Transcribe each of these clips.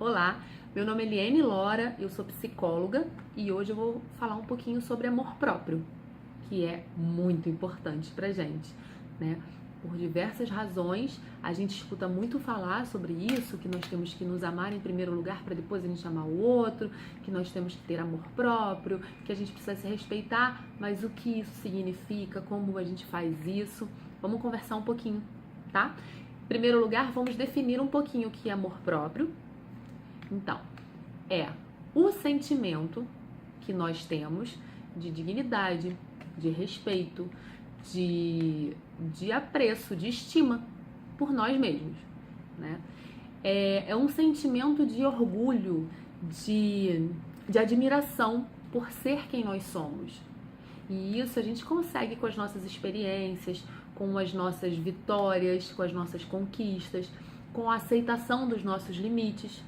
Olá, meu nome é Eliane Lora, eu sou psicóloga e hoje eu vou falar um pouquinho sobre amor próprio, que é muito importante pra gente, né? Por diversas razões, a gente escuta muito falar sobre isso, que nós temos que nos amar em primeiro lugar para depois a gente amar o outro, que nós temos que ter amor próprio, que a gente precisa se respeitar, mas o que isso significa, como a gente faz isso? Vamos conversar um pouquinho, tá? Em primeiro lugar, vamos definir um pouquinho o que é amor próprio. Então, é o sentimento que nós temos de dignidade, de respeito, de apreço, de estima por nós mesmos, né? É um sentimento de orgulho, de admiração por ser quem nós somos. E isso a gente consegue com as nossas experiências, com as nossas vitórias, com as nossas conquistas, com a aceitação dos nossos limites.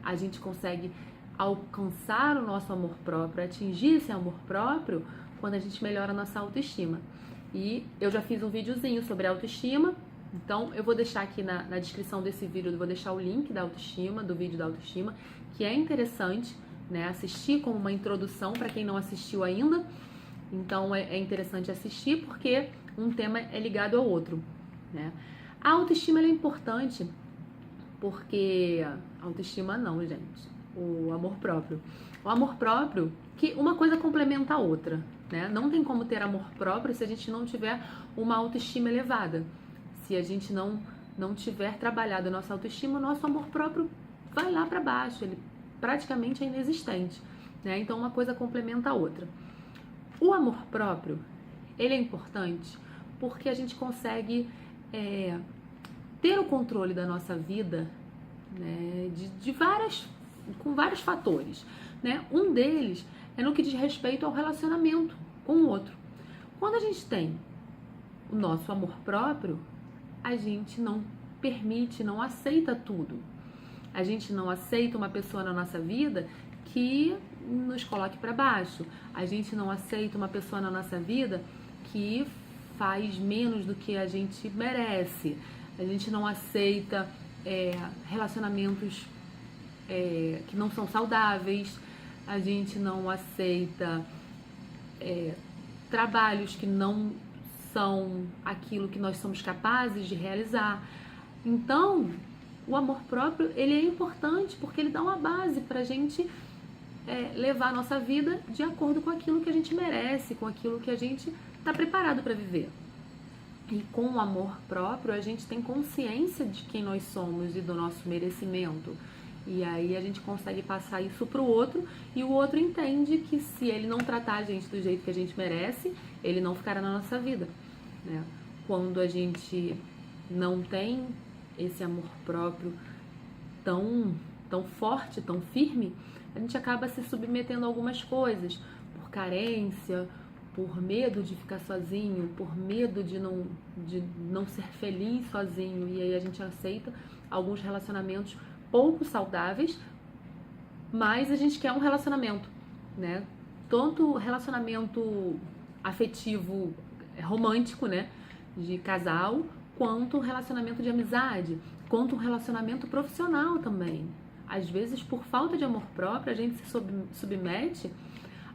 A gente consegue alcançar o nosso amor próprio, atingir esse amor próprio quando a gente melhora a nossa autoestima. E eu já fiz um videozinho sobre autoestima, então eu vou deixar aqui na descrição desse vídeo, eu vou deixar o link da autoestima, do vídeo da autoestima, que é interessante, né, assistir como uma introdução para quem não assistiu ainda. Então é interessante assistir porque um tema é ligado ao outro, né? A autoestima ela é importante porque... autoestima não, gente. O amor próprio. O amor próprio, que uma coisa complementa a outra, né? Não tem como ter amor próprio se a gente não tiver uma autoestima elevada. Se a gente não tiver trabalhado a nossa autoestima, o nosso amor próprio vai lá para baixo. Ele praticamente é inexistente, né? Então uma coisa complementa a outra. O amor próprio, ele é importante porque a gente consegue ter o controle da nossa vida, né, com vários fatores, né? Um deles é no que diz respeito ao relacionamento com o outro. Quando a gente tem o nosso amor próprio, a gente não permite, não aceita tudo. A gente não aceita uma pessoa na nossa vida que nos coloque para baixo. A gente não aceita uma pessoa na nossa vida que faz menos do que a gente merece. A gente não aceita relacionamentos que não são saudáveis. A gente não aceita trabalhos que não são aquilo que nós somos capazes de realizar. Então, o amor próprio ele é importante porque ele dá uma base para a gente levar a nossa vida de acordo com aquilo que a gente merece, com aquilo que a gente está preparado para viver. E com o amor próprio a gente tem consciência de quem nós somos e do nosso merecimento. E aí a gente consegue passar isso para o outro e o outro entende que se ele não tratar a gente do jeito que a gente merece, ele não ficará na nossa vida, né? Quando a gente não tem esse amor próprio tão forte, tão firme, a gente acaba se submetendo a algumas coisas, por carência, por medo de ficar sozinho, por medo de não ser feliz sozinho. E aí a gente aceita alguns relacionamentos pouco saudáveis, mas a gente quer um relacionamento, né? Tanto relacionamento afetivo, romântico, né? De casal, quanto relacionamento de amizade, quanto um relacionamento profissional também. Às vezes, por falta de amor próprio, a gente se submete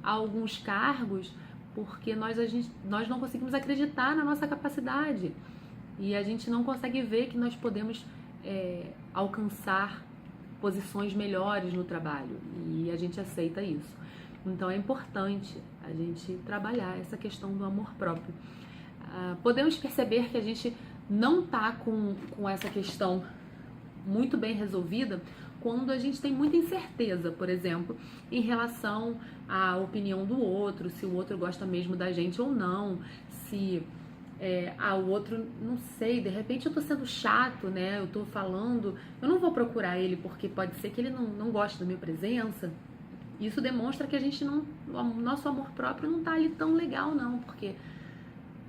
a alguns cargos porque nós não conseguimos acreditar na nossa capacidade e a gente não consegue ver que nós podemos alcançar posições melhores no trabalho e a gente aceita isso. Então é importante a gente trabalhar essa questão do amor próprio. Podemos perceber que a gente não está com essa questão muito bem resolvida quando a gente tem muita incerteza, por exemplo, em relação à opinião do outro, se o outro gosta mesmo da gente ou não, se o outro, não sei, de repente eu tô sendo chato, né? Eu tô falando, eu não vou procurar ele porque pode ser que ele não goste da minha presença. Isso demonstra que o nosso amor próprio não tá ali tão legal não, porque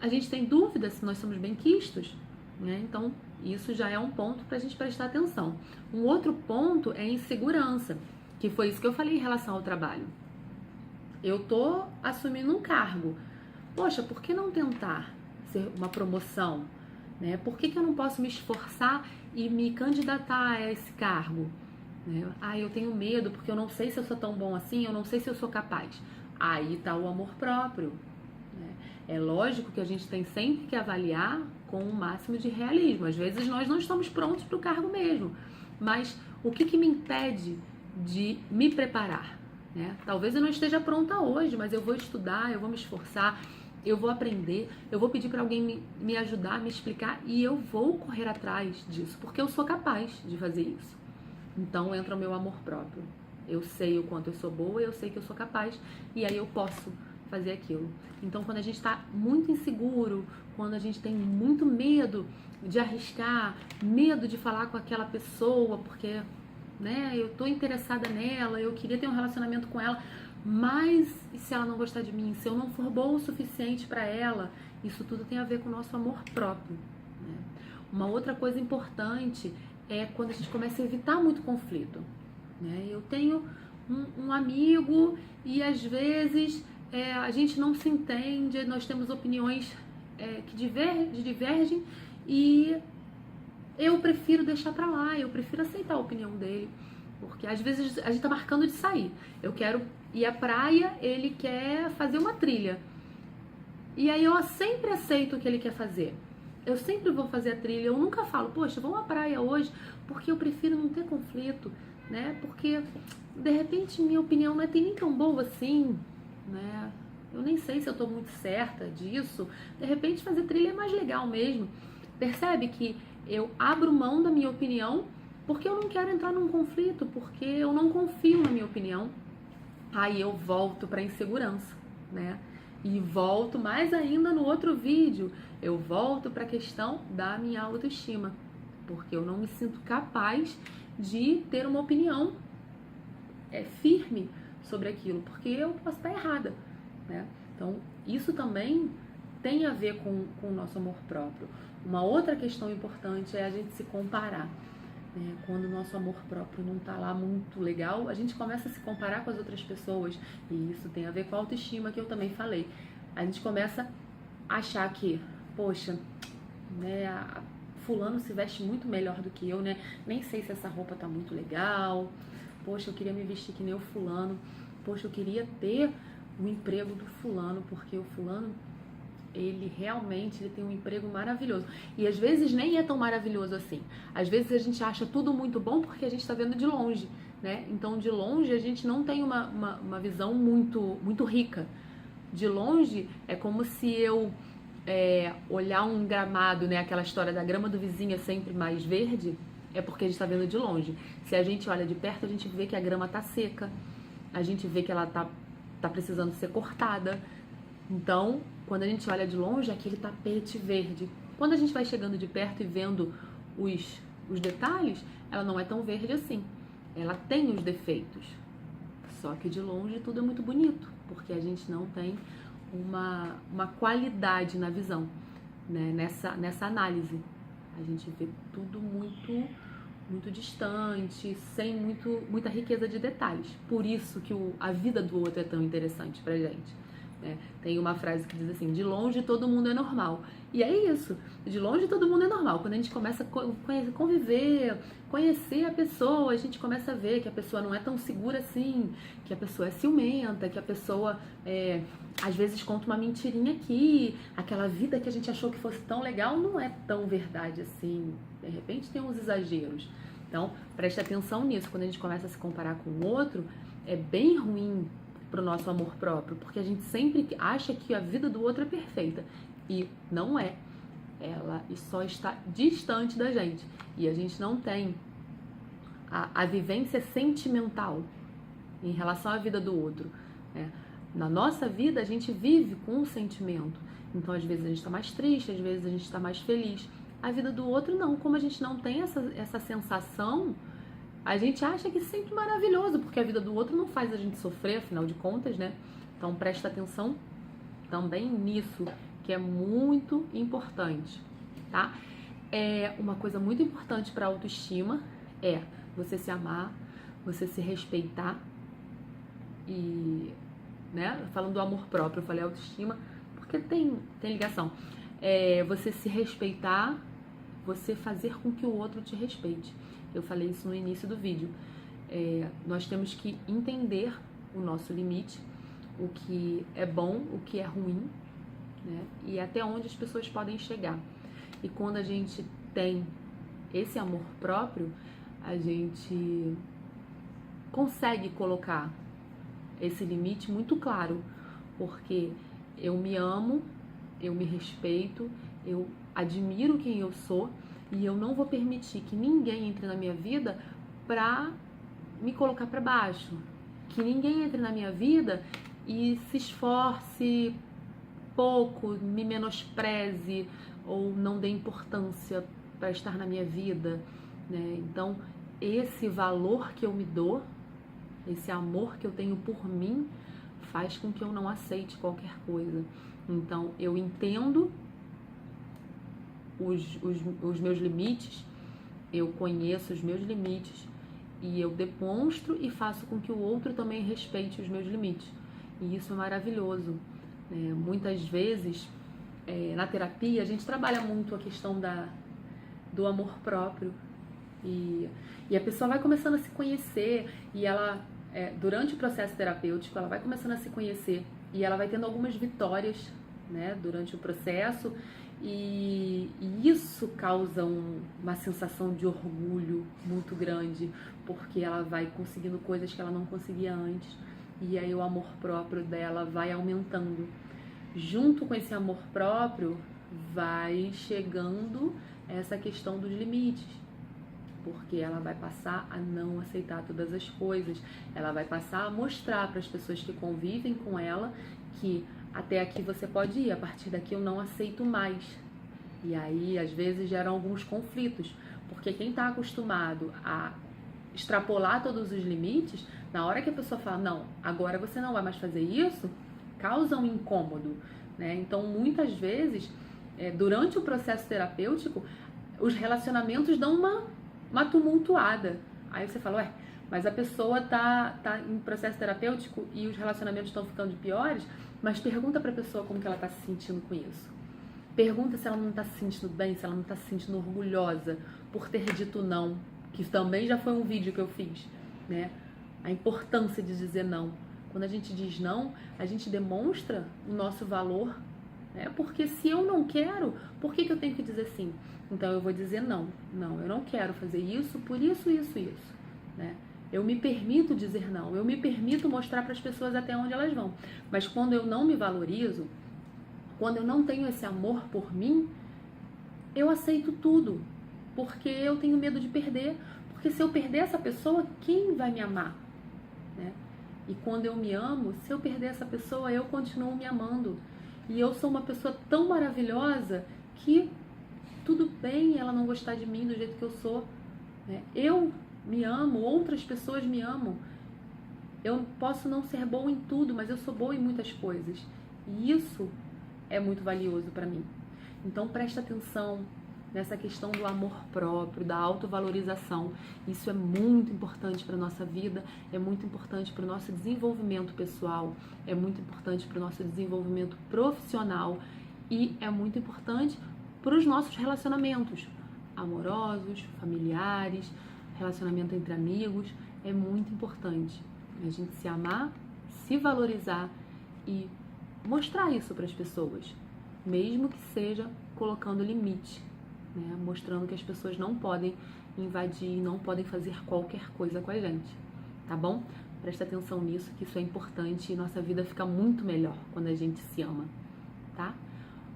a gente tem dúvida se nós somos bem-quistos, né? Então, isso já é um ponto para a gente prestar atenção. Um outro ponto é a insegurança, que foi isso que eu falei em relação ao trabalho. Eu tô assumindo um cargo. Poxa, por que não tentar ser uma promoção, né? Por que eu não posso me esforçar e me candidatar a esse cargo? né? Ah, eu tenho medo porque eu não sei se eu sou tão bom assim, eu não sei se eu sou capaz. Aí tá o amor próprio, né? É lógico que a gente tem sempre que avaliar com o máximo de realismo. Às vezes nós não estamos prontos para o cargo mesmo, mas o que me impede de me preparar, né? Talvez eu não esteja pronta hoje, mas eu vou estudar, eu vou me esforçar, eu vou aprender, eu vou pedir para alguém me ajudar, me explicar e eu vou correr atrás disso, porque eu sou capaz de fazer isso. Então entra o meu amor próprio. Eu sei o quanto eu sou boa, eu sei que eu sou capaz e aí eu posso fazer aquilo. Então quando a gente está muito inseguro, quando a gente tem muito medo de arriscar, medo de falar com aquela pessoa, porque, né, eu tô interessada nela, eu queria ter um relacionamento com ela, mas e se ela não gostar de mim, se eu não for boa o suficiente para ela, isso tudo tem a ver com o nosso amor próprio, né? Uma outra coisa importante é quando a gente começa a evitar muito conflito, né? Eu tenho um amigo e às vezes a gente não se entende, nós temos opiniões que divergem e eu prefiro deixar pra lá, eu prefiro aceitar a opinião dele, porque às vezes a gente tá marcando de sair. Eu quero ir à praia, ele quer fazer uma trilha. E aí eu sempre aceito o que ele quer fazer. Eu sempre vou fazer a trilha, eu nunca falo, poxa, vamos à praia hoje, porque eu prefiro não ter conflito, né? Porque, de repente, minha opinião não é nem tão boa assim, né? Eu nem sei se eu tô muito certa disso. De repente, fazer trilha é mais legal mesmo. Percebe que eu abro mão da minha opinião porque eu não quero entrar num conflito, porque eu não confio na minha opinião. Aí eu volto pra insegurança, né? E volto mais ainda no outro vídeo, eu volto para a questão da minha autoestima, porque eu não me sinto capaz de ter uma opinião firme sobre aquilo, porque eu posso estar errada, né? Então, isso também tem a ver com o nosso amor próprio. Uma outra questão importante é a gente se comparar. Quando o nosso amor próprio não tá lá muito legal, a gente começa a se comparar com as outras pessoas, e isso tem a ver com a autoestima que eu também falei. A gente começa a achar que, poxa, né, fulano se veste muito melhor do que eu, né? Nem sei se essa roupa tá muito legal. Poxa, eu queria me vestir que nem o fulano. Poxa, eu queria ter o emprego do fulano, porque o fulano ele realmente tem um emprego maravilhoso. E às vezes nem é tão maravilhoso assim. Às vezes a gente acha tudo muito bom porque a gente está vendo de longe, né? Então de longe a gente não tem uma visão muito rica. De longe é como se eu olhar um gramado, né? Aquela história da grama do vizinho é sempre mais verde, é porque a gente está vendo de longe. Se a gente olha de perto, a gente vê que a grama tá seca, a gente vê que ela tá precisando ser cortada. Então, quando a gente olha de longe, é aquele tapete verde. Quando a gente vai chegando de perto e vendo os detalhes, ela não é tão verde assim. Ela tem os defeitos. Só que de longe tudo é muito bonito, porque a gente não tem uma qualidade na visão, né? Nessa análise. A gente vê tudo muito distante, sem muita riqueza de detalhes. Por isso que a vida do outro é tão interessante pra gente. Tem uma frase que diz assim, de longe todo mundo é normal. E é isso, de longe todo mundo é normal. Quando a gente começa a conviver, conhecer a pessoa, a gente começa a ver que a pessoa não é tão segura assim, que a pessoa é ciumenta, que a pessoa às vezes conta uma mentirinha aqui, aquela vida que a gente achou que fosse tão legal não é tão verdade assim. De repente tem uns exageros. Então, preste atenção nisso. Quando a gente começa a se comparar com o outro, é bem ruim pro nosso amor próprio, porque a gente sempre acha que a vida do outro é perfeita e não é. Ela só está distante da gente e a gente não tem a vivência sentimental em relação à vida do outro, né? Na nossa vida a gente vive com um sentimento, então às vezes a gente está mais triste, às vezes a gente está mais feliz. A vida do outro não, como a gente não tem essa sensação, a gente acha que é sempre maravilhoso, porque a vida do outro não faz a gente sofrer, afinal de contas, né? Então presta atenção também nisso, que é muito importante, tá? Uma coisa muito importante para a autoestima é você se amar, você se respeitar e, né? Falando do amor próprio, eu falei autoestima, porque tem ligação. Você se respeitar, você fazer com que o outro te respeite. Eu falei isso no início do vídeo. nós temos que entender o nosso limite, o que é bom, o que é ruim, né? E até onde as pessoas podem chegar. E quando a gente tem esse amor próprio, a gente consegue colocar esse limite muito claro, porque eu me amo, eu me respeito, eu admiro quem eu sou e eu não vou permitir que ninguém entre na minha vida pra me colocar pra baixo, que ninguém entre na minha vida e se esforce pouco, me menospreze ou não dê importância para estar na minha vida, né? Então, esse valor que eu me dou, esse amor que eu tenho por mim, faz com que eu não aceite qualquer coisa. Então, eu entendo os meus limites, eu conheço os meus limites e eu demonstro e faço com que o outro também respeite os meus limites. E isso é maravilhoso. Muitas vezes, na terapia, a gente trabalha muito a questão do amor próprio. E a pessoa vai começando a se conhecer e ela, durante o processo terapêutico, ela vai começando a se conhecer e ela vai tendo algumas vitórias, né, durante o processo e isso causa uma sensação de orgulho muito grande, porque ela vai conseguindo coisas que ela não conseguia antes e aí o amor próprio dela vai aumentando. Junto com esse amor próprio vai chegando essa questão dos limites, porque ela vai passar a não aceitar todas as coisas, ela vai passar a mostrar para as pessoas que convivem com ela que até aqui você pode ir, a partir daqui eu não aceito mais. E aí, às vezes, geram alguns conflitos, porque quem está acostumado a extrapolar todos os limites, na hora que a pessoa fala, não, agora você não vai mais fazer isso, causa um incômodo, né? Então, muitas vezes, durante o processo terapêutico, os relacionamentos dão uma tumultuada. Aí você fala, mas a pessoa tá em processo terapêutico e os relacionamentos estão ficando piores, mas pergunta pra pessoa como que ela tá se sentindo com isso. Pergunta se ela não tá se sentindo bem, se ela não tá se sentindo orgulhosa por ter dito não, que também já foi um vídeo que eu fiz, né? A importância de dizer não. Quando a gente diz não, a gente demonstra o nosso valor, né? Porque se eu não quero, por que eu tenho que dizer sim? Então eu vou dizer não. Não, eu não quero fazer isso por isso, né? Eu me permito dizer não, eu me permito mostrar para as pessoas até onde elas vão. Mas quando eu não me valorizo, quando eu não tenho esse amor por mim, eu aceito tudo, porque eu tenho medo de perder. Porque se eu perder essa pessoa, quem vai me amar? Né? E quando eu me amo, se eu perder essa pessoa, eu continuo me amando. E eu sou uma pessoa tão maravilhosa que tudo bem ela não gostar de mim do jeito que eu sou. Né? Eu me amo, outras pessoas me amam. Eu posso não ser boa em tudo, mas eu sou boa em muitas coisas. E isso é muito valioso para mim. Então presta atenção nessa questão do amor próprio, da autovalorização. Isso é muito importante para a nossa vida, é muito importante para o nosso desenvolvimento pessoal, é muito importante para o nosso desenvolvimento profissional e é muito importante para os nossos relacionamentos amorosos, familiares, relacionamento entre amigos. É muito importante a gente se amar, se valorizar e mostrar isso para as pessoas, mesmo que seja colocando limite, né? Mostrando que as pessoas não podem invadir, não podem fazer qualquer coisa com a gente, tá bom? Presta atenção nisso, que isso é importante e nossa vida fica muito melhor quando a gente se ama, tá?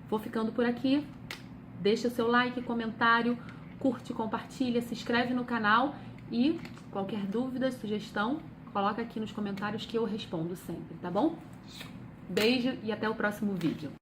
Vou ficando por aqui, deixa o seu like, comentário, curte, compartilha, se inscreve no canal e qualquer dúvida, sugestão, coloca aqui nos comentários que eu respondo sempre, tá bom? Beijo e até o próximo vídeo.